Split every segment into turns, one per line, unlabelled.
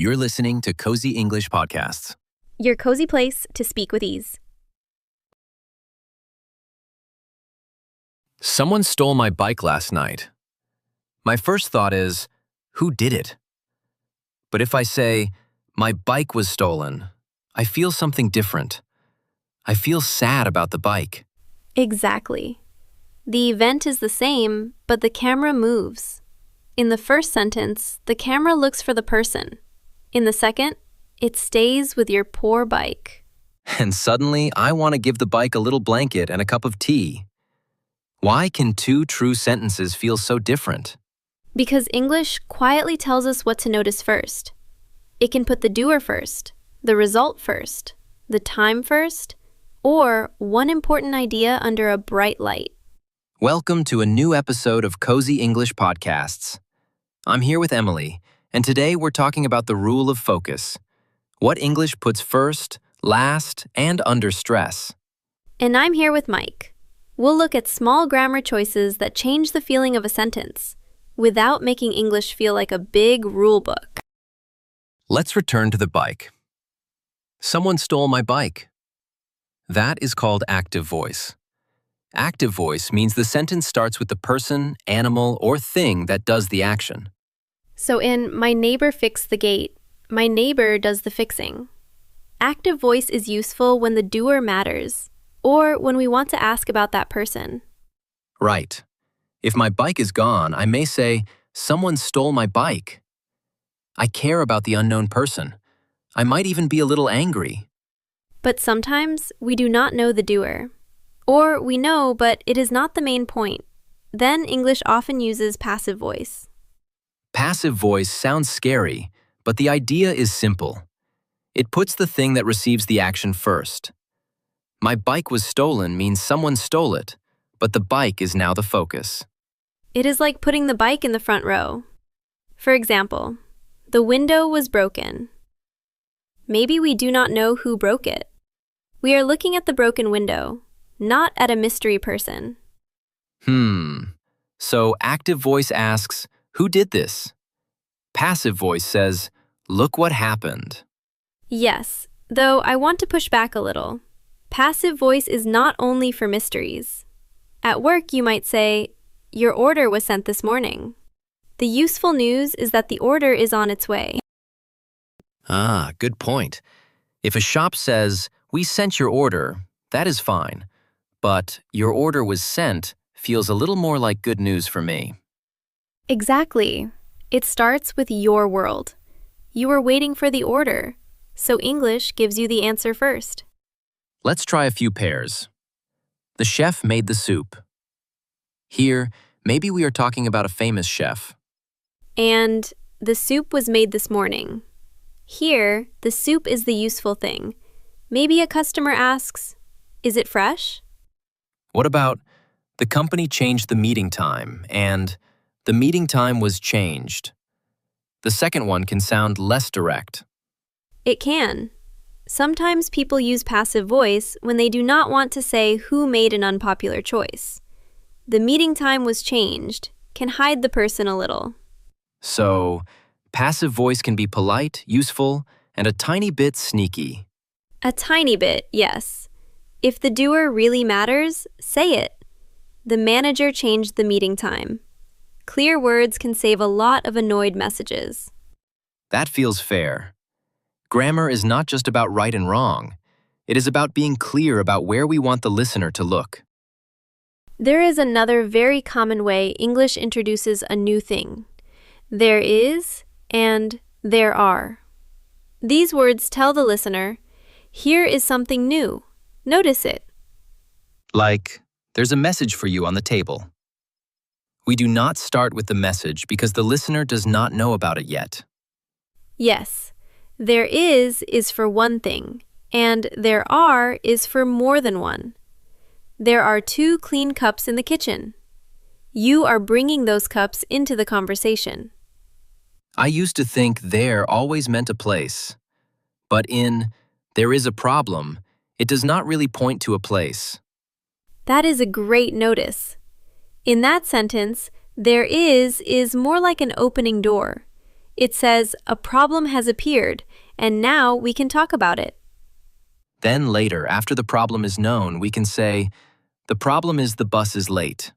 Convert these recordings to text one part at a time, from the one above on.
You're listening to Cosy English Podcasts.
Your cozy place to speak with ease.
Someone stole my bike last night. My first thought is, who did it? But if I say, my bike was stolen, I feel something different. I feel sad about the bike.
Exactly. The event is the same, but the camera moves. In the first sentence, the camera looks for the person. In the second, it stays with your poor bike.
And suddenly, I want to give the bike a little blanket and a cup of tea. Why can two true sentences feel so different?
Because English quietly tells us what to notice first. It can put the doer first, the result first, the time first, or one important idea under a bright light.
Welcome to a new episode of Cosy English Podcasts. I'm here with Emily, and today we're talking about the rule of focus. What English puts first, last, and under stress.
And I'm here with Mike. We'll look at small grammar choices that change the feeling of a sentence without making English feel like a big rule book.
Let's return to the bike. Someone stole my bike. That is called active voice. Active voice means the sentence starts with the person, animal, or thing that does the action.
So in my neighbor fixed the gate, my neighbor does the fixing. Active voice is useful when the doer matters, or when we want to ask about that person.
Right. If my bike is gone, I may say, someone stole my bike. I care about the unknown person. I might even be a little angry.
But sometimes we do not know the doer. Or we know, but it is not the main point. Then English often uses passive voice.
Passive voice sounds scary, but the idea is simple. It puts the thing that receives the action first. My bike was stolen means someone stole it, but the bike is now the focus.
It is like putting the bike in the front row. For example, the window was broken. Maybe we do not know who broke it. We are looking at the broken window, not at a mystery person.
So active voice asks, who did this? Passive voice says, look what happened.
Yes, though I want to push back a little. Passive voice is not only for mysteries. At work, you might say, your order was sent this morning. The useful news is that the order is on its way.
Good point. If a shop says, we sent your order, that is fine. But your order was sent feels a little more like good news for me.
Exactly. It starts with your world. You are waiting for the order, so English gives you the answer first.
Let's try a few pairs. The chef made the soup. Here, maybe we are talking about a famous chef.
And the soup was made this morning. Here, the soup is the useful thing. Maybe a customer asks, is it fresh?
What about, the company changed the meeting time, and the meeting time was changed? The second one can sound less direct.
It can. Sometimes people use passive voice when they do not want to say who made an unpopular choice. The meeting time was changed can hide the person a little.
So, passive voice can be polite, useful, and a tiny bit sneaky.
A tiny bit, yes. If the doer really matters, say it. The manager changed the meeting time. Clear words can save a lot of annoyed messages.
That feels fair. Grammar is not just about right and wrong. It is about being clear about where we want the listener to look.
There is another very common way English introduces a new thing. There is and there are. These words tell the listener, here is something new. Notice it.
Like, there's a message for you on the table. We do not start with the message because the listener does not know about it yet.
Yes, there is for one thing, and there are is for more than one. There are 2 clean cups in the kitchen. You are bringing those cups into the conversation.
I used to think there always meant a place. But in there is a problem, it does not really point to a place.
That is a great notice. In that sentence, there is more like an opening door. It says, a problem has appeared, and now we can talk about it.
Then later, after the problem is known, we can say, the problem is the bus is late.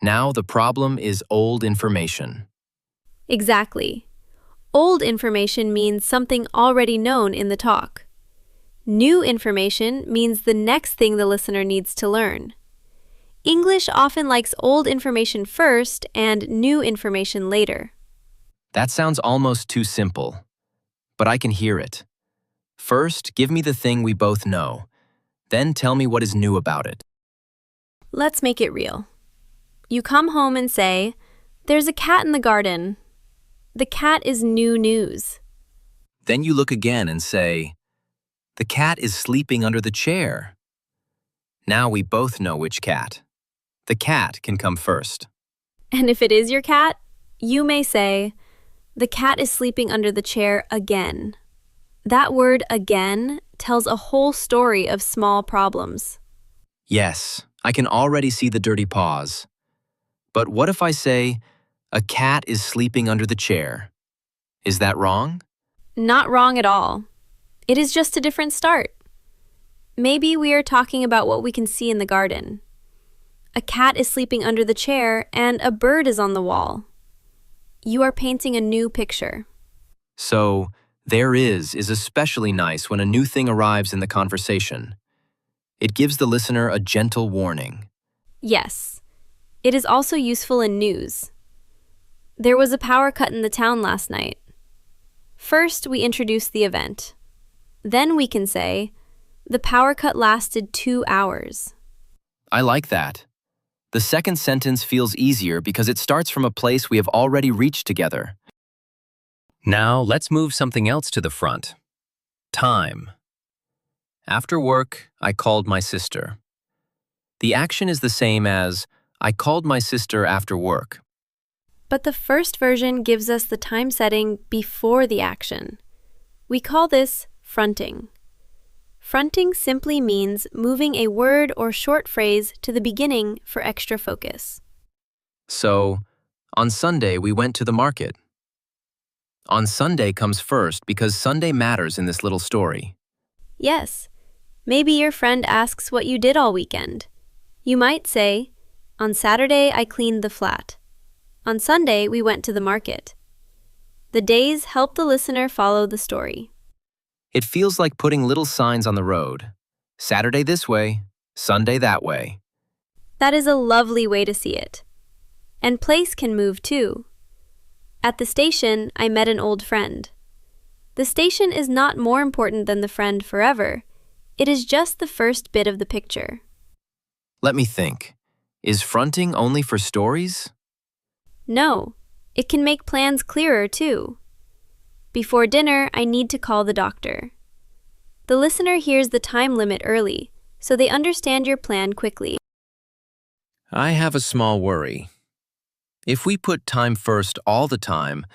Now the problem is old information.
Exactly. Old information means something already known in the talk. New information means the next thing the listener needs to learn. English often likes old information first and new information later.
That sounds almost too simple, but I can hear it. First, give me the thing we both know. Then tell me what is new about it.
Let's make it real. You come home and say, there's a cat in the garden. The cat is new news.
Then you look again and say, the cat is sleeping under the chair. Now we both know which cat. The cat can come first.
And if it is your cat, you may say, the cat is sleeping under the chair again. That word again tells a whole story of small problems.
Yes, I can already see the dirty paws. But what if I say, a cat is sleeping under the chair? Is that wrong?
Not wrong at all. It is just a different start. Maybe we are talking about what we can see in the garden. A cat is sleeping under the chair and a bird is on the wall. You are painting a new picture.
So, there is especially nice when a new thing arrives in the conversation. It gives the listener a gentle warning.
Yes. It is also useful in news. There was a power cut in the town last night. First, we introduce the event. Then we can say, the power cut lasted 2 hours.
I like that. The second sentence feels easier because it starts from a place we have already reached together. Now, let's move something else to the front. Time. After work, I called my sister. The action is the same as, I called my sister after work.
But the first version gives us the time setting before the action. We call this fronting. Fronting simply means moving a word or short phrase to the beginning for extra focus.
So, on Sunday we went to the market. On Sunday comes first because Sunday matters in this little story.
Yes. Maybe your friend asks what you did all weekend. You might say, on Saturday I cleaned the flat. On Sunday we went to the market. The days help the listener follow the story.
It feels like putting little signs on the road. Saturday this way, Sunday that way.
That is a lovely way to see it. And place can move too. At the station, I met an old friend. The station is not more important than the friend forever. It is just the first bit of the picture.
Let me think. Is fronting only for stories?
No, it can make plans clearer too. Before dinner, I need to call the doctor. The listener hears the time limit early, so they understand your plan quickly.
I have a small worry. If we put time first all the time,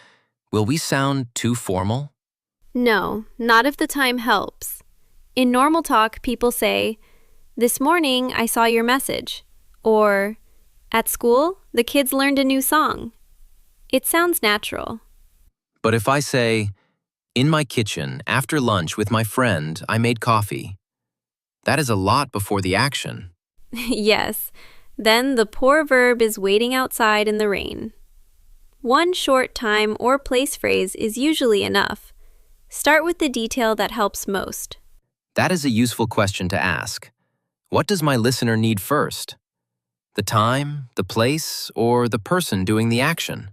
will we sound too formal?
No, not if the time helps. In normal talk, people say, this morning I saw your message, or at school, the kids learned a new song. It sounds natural.
But if I say, in my kitchen, after lunch with my friend, I made coffee, that is a lot before the action.
Yes, then the poor verb is waiting outside in the rain. One short time or place phrase is usually enough. Start with the detail that helps most.
That is a useful question to ask. What does my listener need first? The time, the place, or the person doing the action?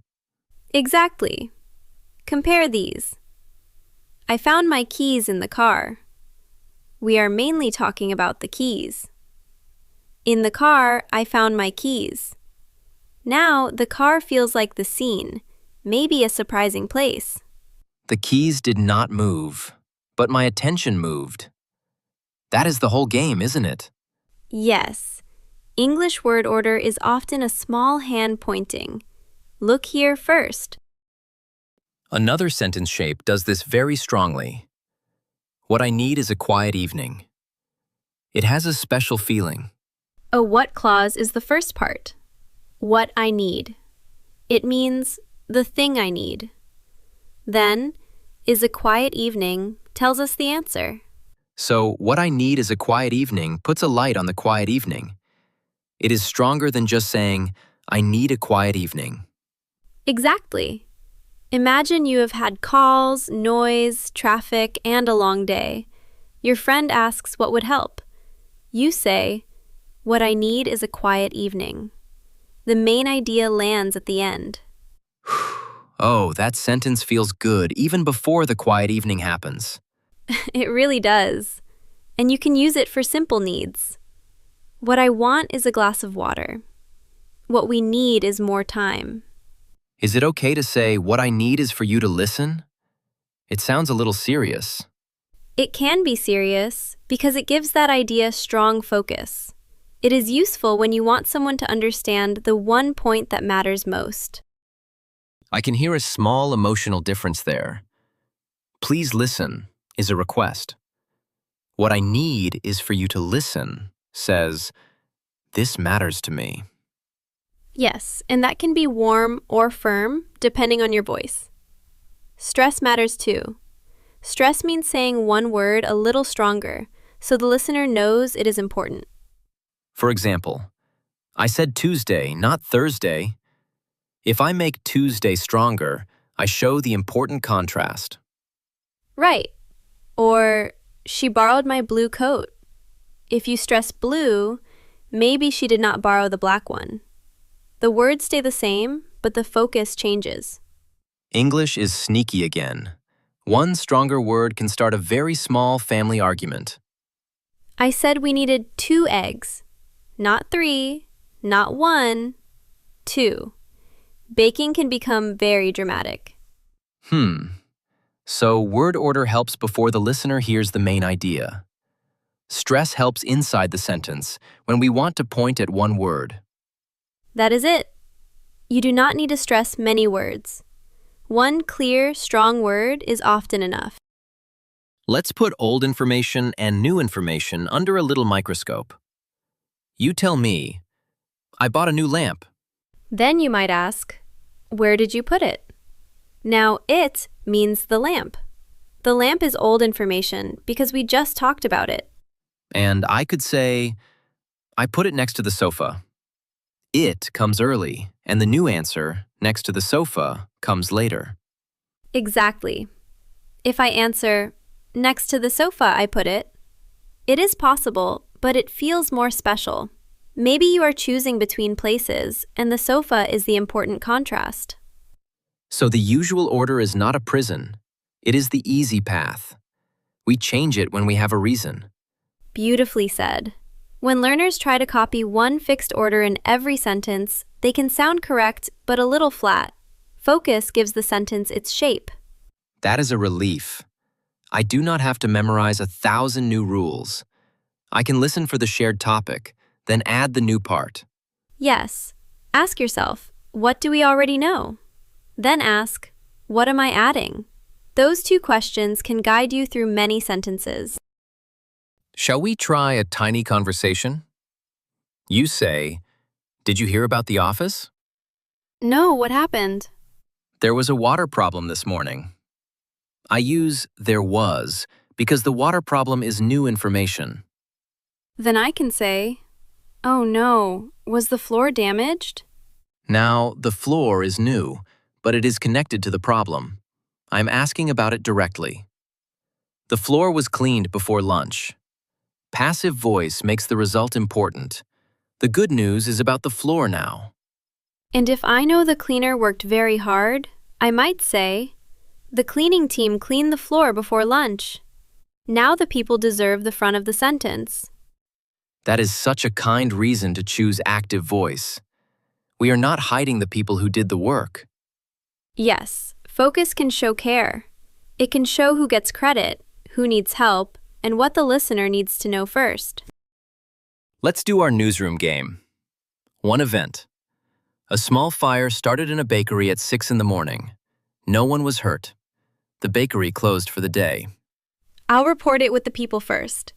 Exactly. Compare these. I found my keys in the car. We are mainly talking about the keys. In the car, I found my keys. Now, the car feels like the scene, maybe a surprising place.
The keys did not move, but my attention moved. That is the whole game, isn't it?
Yes. English word order is often a small hand pointing. Look here first.
Another sentence shape does this very strongly. What I need is a quiet evening. It has a special feeling.
A what clause is the first part. What I need. It means the thing I need. Then, is a quiet evening tells us the answer.
So, what I need is a quiet evening puts a light on the quiet evening. It is stronger than just saying, I need a quiet evening.
Exactly. Imagine you have had calls, noise, traffic, and a long day. Your friend asks what would help. You say, what I need is a quiet evening. The main idea lands at the end.
Oh, that sentence feels good even before the quiet evening happens.
It really does. And you can use it for simple needs. What I want is a glass of water. What we need is more time.
Is it okay to say, what I need is for you to listen? It sounds a little serious.
It can be serious because it gives that idea strong focus. It is useful when you want someone to understand the one point that matters most.
I can hear a small emotional difference there. Please listen is a request. What I need is for you to listen says, this matters to me.
Yes, and that can be warm or firm depending on your voice. Stress matters too. Stress means saying one word a little stronger so the listener knows it is important.
For example, I said Tuesday, not Thursday. If I make Tuesday stronger, I show the important contrast.
Right. Or, she borrowed my blue coat. If you stress blue, maybe she did not borrow the black one. The words stay the same, but the focus changes.
English is sneaky again. One stronger word can start a very small family argument.
I said we needed 2 eggs. Not 3, not 1, 2. Baking can become very dramatic.
So word order helps before the listener hears the main idea. Stress helps inside the sentence when we want to point at one word.
That is it. You do not need to stress many words. One clear, strong word is often enough.
Let's put old information and new information under a little microscope. You tell me, I bought a new lamp.
Then you might ask, where did you put it? Now, it means the lamp. The lamp is old information because we just talked about it.
And I could say, I put it next to the sofa. It comes early, and the new answer, next to the sofa, comes later.
Exactly. If I answer, next to the sofa I put it, it is possible, but it feels more special. Maybe you are choosing between places, and the sofa is the important contrast.
So the usual order is not a prison. It is the easy path. We change it when we have a reason.
Beautifully said. When learners try to copy one fixed order in every sentence, they can sound correct but a little flat. Focus gives the sentence its shape.
That is a relief. I do not have to memorize 1,000 new rules. I can listen for the shared topic, then add the new part.
Yes. Ask yourself, what do we already know? Then ask, what am I adding? Those 2 questions can guide you through many sentences.
Shall we try a tiny conversation? You say, did you hear about the office?
No, what happened?
There was a water problem this morning. I use there was because the water problem is new information.
Then I can say, oh no, was the floor damaged?
Now, the floor is new, but it is connected to the problem. I'm asking about it directly. The floor was cleaned before lunch. Passive voice makes the result important. The good news is about the floor now.
And if I know the cleaner worked very hard, I might say, the cleaning team cleaned the floor before lunch. Now the people deserve the front of the sentence.
That is such a kind reason to choose active voice. We are not hiding the people who did the work.
Yes, focus can show care. It can show who gets credit, who needs help, and what the listener needs to know first.
Let's do our newsroom game. One event. A small fire started in a bakery at 6 in the morning. No one was hurt. The bakery closed for the day.
I'll report it with the people first.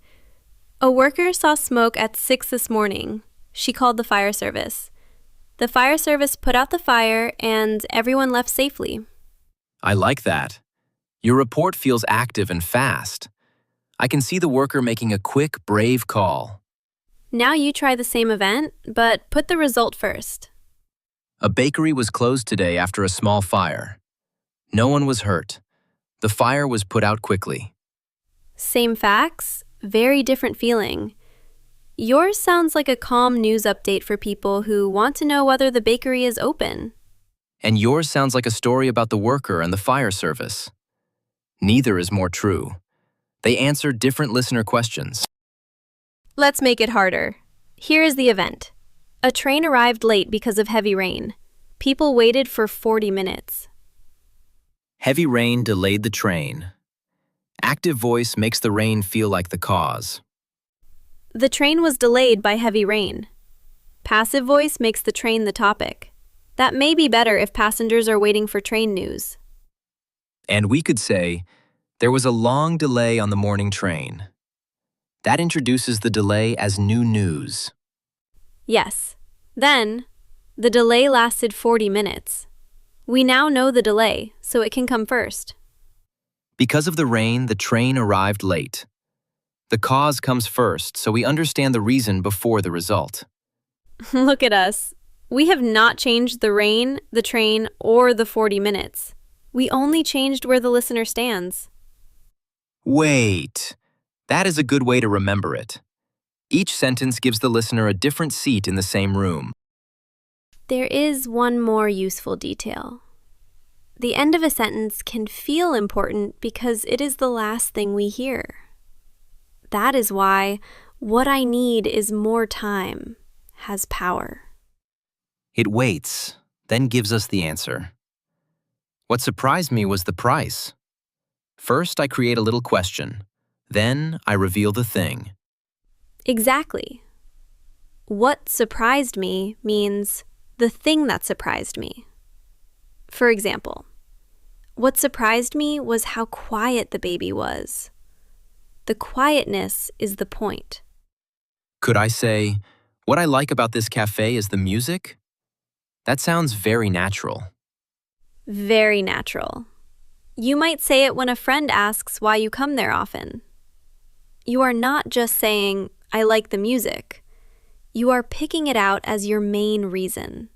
A worker saw smoke at 6 this morning. She called the fire service. The fire service put out the fire and everyone left safely.
I like that. Your report feels active and fast. I can see the worker making a quick, brave call.
Now you try the same event, but put the result first.
A bakery was closed today after a small fire. No one was hurt. The fire was put out quickly.
Same facts, very different feeling. Yours sounds like a calm news update for people who want to know whether the bakery is open.
And yours sounds like a story about the worker and the fire service. Neither is more true. They answer different listener questions.
Let's make it harder. Here is the event. A train arrived late because of heavy rain. People waited for 40 minutes.
Heavy rain delayed the train. Active voice makes the rain feel like the cause.
The train was delayed by heavy rain. Passive voice makes the train the topic. That may be better if passengers are waiting for train news.
And we could say, there was a long delay on the morning train. That introduces the delay as new news.
Yes. Then, the delay lasted 40 minutes. We now know the delay, so it can come first.
Because of the rain, the train arrived late. The cause comes first, so we understand the reason before the result.
Look at us. We have not changed the rain, the train, or the 40 minutes. We only changed where the listener stands.
Wait. That is a good way to remember it. Each sentence gives the listener a different seat in the same room.
There is one more useful detail. The end of a sentence can feel important because it is the last thing we hear. That is why "what I need is more time" has power.
It waits, then gives us the answer. What surprised me was the price. First, I create a little question. Then, I reveal the thing.
Exactly. What surprised me means the thing that surprised me. For example, what surprised me was how quiet the baby was. The quietness is the point.
Could I say, what I like about this cafe is the music? That sounds very natural.
Very natural. You might say it when a friend asks why you come there often. You are not just saying, "I like the music." You are picking it out as your main reason.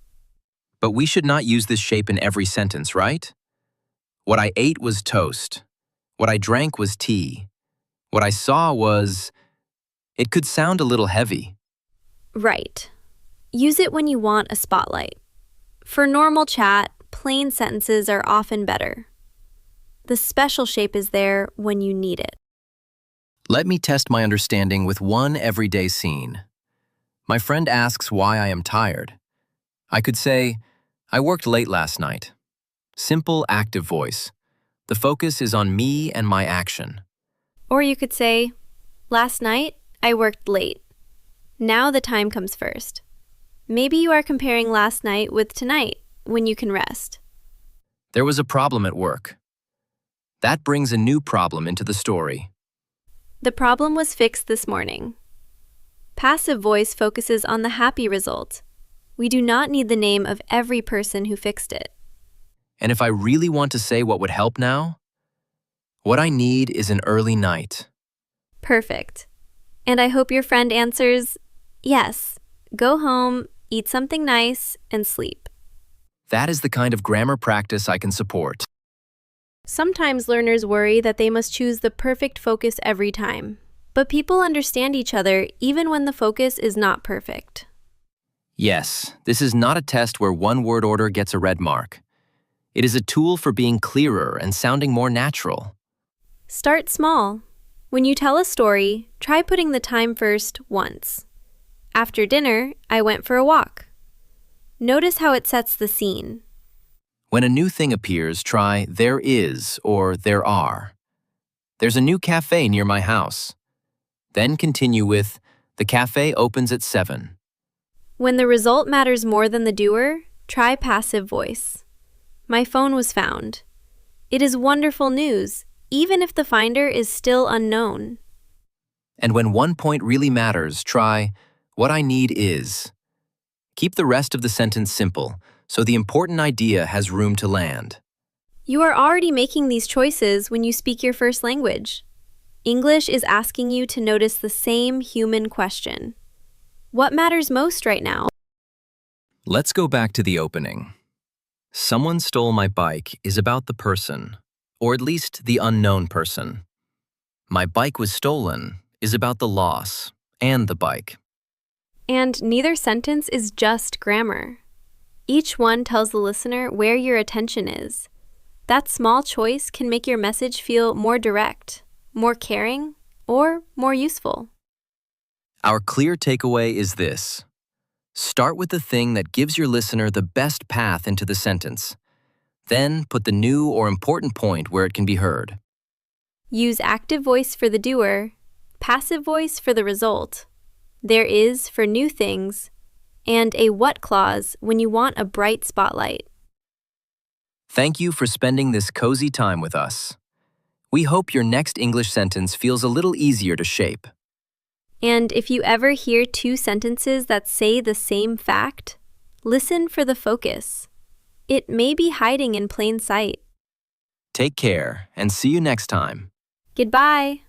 But we should not use this shape in every sentence, right? What I ate was toast. What I drank was tea. What I saw was... It could sound a little heavy.
Right. Use it when you want a spotlight. For normal chat, plain sentences are often better. The special shape is there when you need it.
Let me test my understanding with one everyday scene. My friend asks why I am tired. I could say, I worked late last night. Simple, active voice. The focus is on me and my action.
Or you could say, last night, I worked late. Now the time comes first. Maybe you are comparing last night with tonight, when you can rest.
There was a problem at work. That brings a new problem into the story.
The problem was fixed this morning. Passive voice focuses on the happy result. We do not need the name of every person who fixed it.
And if I really want to say what would help now, what I need is an early night.
Perfect. And I hope your friend answers, yes, go home, eat something nice, and sleep.
That is the kind of grammar practice I can support.
Sometimes learners worry that they must choose the perfect focus every time. But people understand each other even when the focus is not perfect.
Yes, this is not a test where one word order gets a red mark. It is a tool for being clearer and sounding more natural.
Start small. When you tell a story, try putting the time first once. After dinner, I went for a walk. Notice how it sets the scene.
When a new thing appears, try there is or there are. There's a new cafe near my house. Then continue with the cafe opens at 7.
When the result matters more than the doer, try passive voice. My phone was found. It is wonderful news, even if the finder is still unknown.
And when one point really matters, try what I need is. Keep the rest of the sentence simple, so the important idea has room to land.
You are already making these choices when you speak your first language. English is asking you to notice the same human question. What matters most right now?
Let's go back to the opening. Someone stole my bike is about the person, or at least the unknown person. My bike was stolen is about the loss and the bike.
And neither sentence is just grammar. Each one tells the listener where your attention is. That small choice can make your message feel more direct, more caring, or more useful.
Our clear takeaway is this. Start with the thing that gives your listener the best path into the sentence. Then put the new or important point where it can be heard.
Use active voice for the doer, passive voice for the result. There is for new things, and a what clause when you want a bright spotlight.
Thank you for spending this cozy time with us. We hope your next English sentence feels a little easier to shape.
And if you ever hear two sentences that say the same fact, listen for the focus. It may be hiding in plain sight.
Take care and see you next time.
Goodbye.